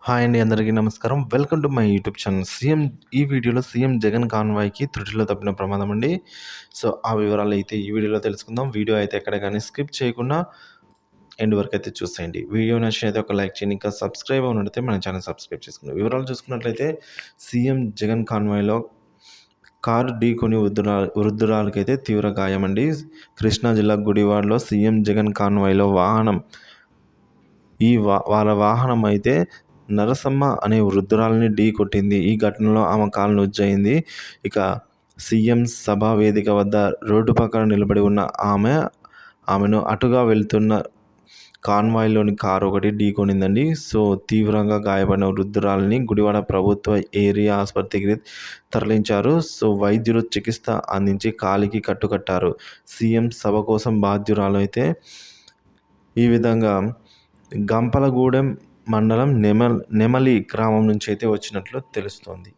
Hi అండి. అందరికీ నమస్కారం. Welcome to my YouTube channel. ఈ వీడియోలో సీఎం జగన్ కాన్వాయ్‌కి త్రుటిలో తప్పిన ప్రమాదం అండి. సో, ఆ వివరాలైతే ఈ వీడియోలో తెలుసుకుందాం. వీడియో అయితే ఎక్కడ గాని స్కిప్ చేయకుండా ఎండ్ వరకు అయితే చూసేయండి. వీడియో నచ్చినైతే ఒక లైక్ చేయండి. ఇంకా సబ్స్క్రైబ్ అవ్వనట్లయితే మన ఛానల్ సబ్స్క్రైబ్ చేసుకోండి. వివరాలు చూసుకున్నట్లయితే సీఎం జగన్ కాన్వాయ్‌లో కారు ఢీకొని వృద్ధురాలికైతే తీవ్ర గాయమండి. కృష్ణా జిల్లా గుడివాడలో సీఎం జగన్ కాన్వాయ్‌లో వాళ్ళ వాహనం అయితే నరసమ్మ అనే వృద్ధురాలిని ఢీకొట్టింది. ఈ ఘటనలో ఆమె కాలు నుజ్జయింది. ఇక సీఎం సభా వేదిక వద్ద రోడ్డు పక్కన నిలబడి ఉన్న ఆమెను అటుగా వెళ్తున్న కాన్వాయ్‌లోని కారు ఒకటి ఢీకొనిందండి. సో, తీవ్రంగా గాయపడిన వృద్ధురాలిని గుడివాడ ప్రభుత్వ ఏరియా ఆసుపత్రికి తరలించారు. సో, వైద్యులు చికిత్స అందించి కాలికి కట్టారు. సీఎం సభ కోసం బాధ్యురాలు అయితే ఈ విధంగా గంపలగూడెం మండలం నెమలి గ్రామం నుంచి అయితే వచ్చినట్లు తెలుస్తోంది.